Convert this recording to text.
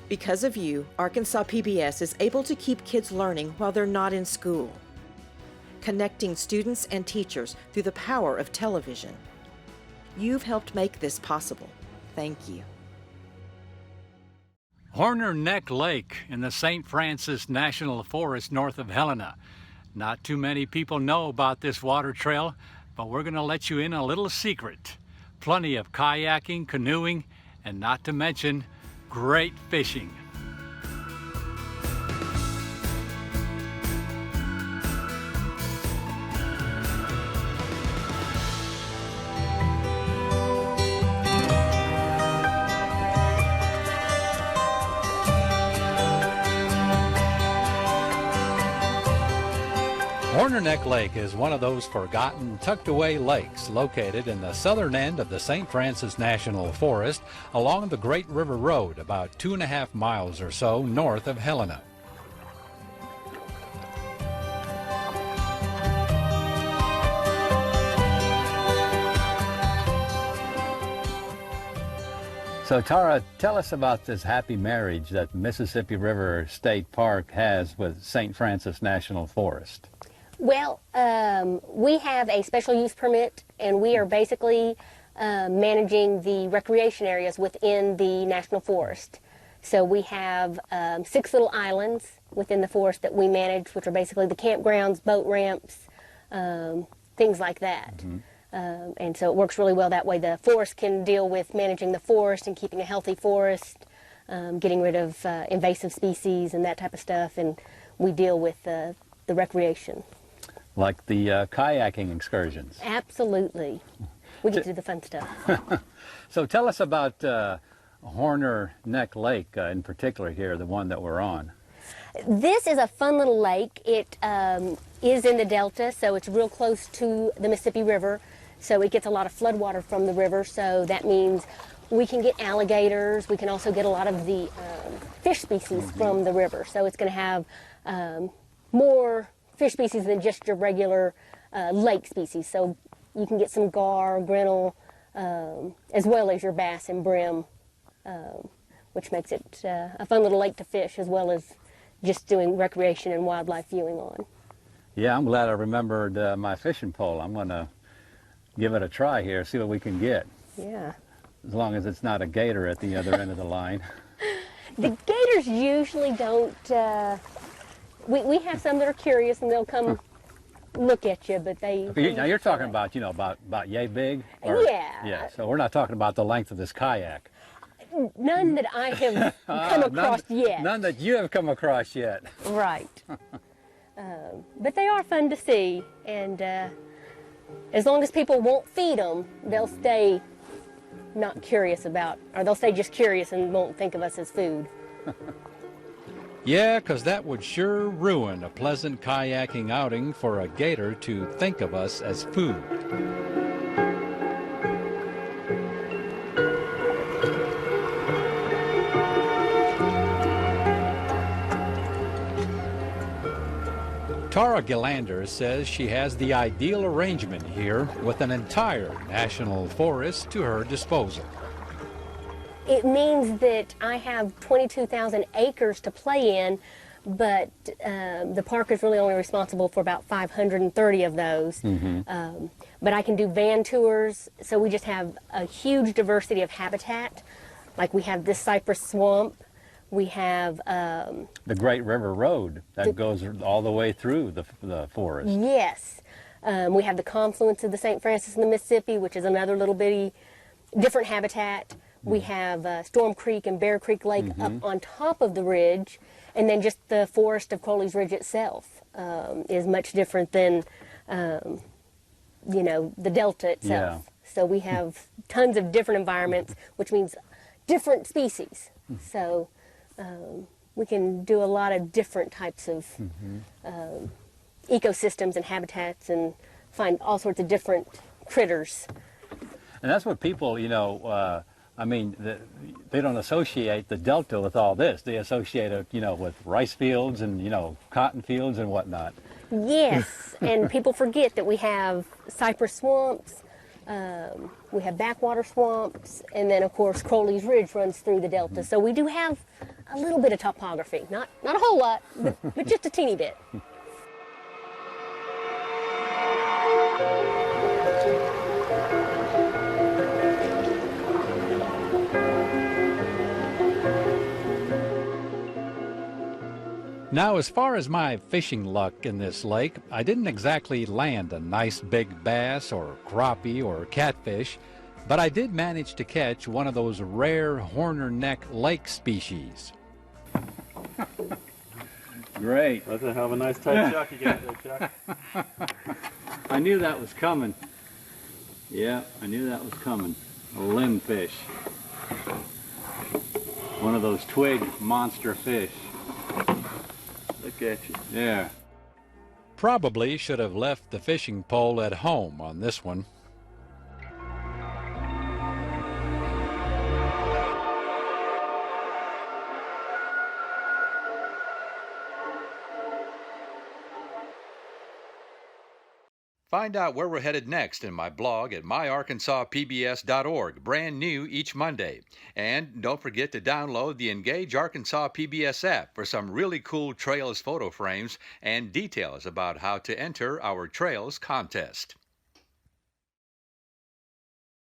Because of you, Arkansas PBS is able to keep kids learning while they're not in school, connecting students and teachers through the power of television. You've helped make this possible. Thank you. Horner Neck Lake in the St. Francis National Forest north of Helena. Not too many people know about this water trail, but we're going to let you in a little secret. Plenty of kayaking, canoeing, and not to mention great fishing. Horner Neck Lake is one of those forgotten, tucked-away lakes located in the southern end of the St. Francis National Forest along the Great River Road, about 2.5 miles or so north of Helena. So Tara, tell us about this happy marriage that Mississippi River State Park has with St. Francis National Forest. Well, we have a special use permit, and we are basically managing the recreation areas within the National Forest. So we have 6 little islands within the forest that we manage, which are basically the campgrounds, boat ramps, things like that. Mm-hmm. And so it works really well that way. The forest can deal with managing the forest and keeping a healthy forest, getting rid of invasive species and that type of stuff, and we deal with the recreation. Like the kayaking excursions. Absolutely. We get to do the fun stuff. So tell us about Horner Neck Lake in particular here, the one that we're on. This is a fun little lake. It is in the delta, so it's real close to the Mississippi River. So it gets a lot of floodwater from the river, so that means we can get alligators. We can also get a lot of the fish species from the river. So it's going to have more fish species than just your regular lake species. So you can get some gar, grinnell, as well as your bass and brim, which makes it a fun little lake to fish, as well as just doing recreation and wildlife viewing on. Yeah, I'm glad I remembered my fishing pole. I'm going to give it a try here, see what we can get. Yeah. As long as it's not a gator at the other end of the line. The gators usually don't... We have some that are curious and they'll come look at you, but they... Now you're talking about, you know, about yay big? Or, yeah. Yeah, so we're not talking about the length of this kayak. None that I have come across yet. None that you have come across yet. Right. But they are fun to see, and as long as people won't feed them, they'll stay not curious about, or they'll stay just curious and won't think of us as food. Yeah, 'cause that would sure ruin a pleasant kayaking outing for a gator to think of us as food. Tara Gillander says she has the ideal arrangement here with an entire national forest to her disposal. It means that I have 22,000 acres to play in, but the park is really only responsible for about 530 of those. Mm-hmm. But I can do van tours, so we just have a huge diversity of habitat. Like we have this cypress swamp, we have... the Great River Road that goes all the way through the forest. Yes. We have the confluence of the St. Francis and the Mississippi, which is another little bitty different habitat. We have Storm Creek and Bear Creek Lake up on top of the ridge, and then just the forest of Crowley's Ridge itself is much different than, you know, the delta itself. Yeah. So we have tons of different environments, which means different species. So we can do a lot of different types of ecosystems and habitats and find all sorts of different critters. And that's what people, you know, I mean, they don't associate the delta with all this. They associate it, you know, with rice fields and, you know, cotton fields and whatnot. Yes, and people forget that we have cypress swamps, we have backwater swamps, and then, of course, Crowley's Ridge runs through the delta. So we do have a little bit of topography. Not a whole lot, but just a teeny bit. Now, as far as my fishing luck in this lake, I didn't exactly land a nice big bass or crappie or catfish, but I did manage to catch one of those rare horner neck lake species. Great. That's a hell of a nice tight chuck you got there, Chuck. I knew that was coming. Yeah, I knew that was coming. A limb fish. One of those twig monster fish. Look at you. Yeah. Probably should have left the fishing pole at home on this one. Find out where we're headed next in my blog at myarkansaspbs.org, brand new each Monday. And don't forget to download the Engage Arkansas PBS app for some really cool Trails photo frames and details about how to enter our Trails contest.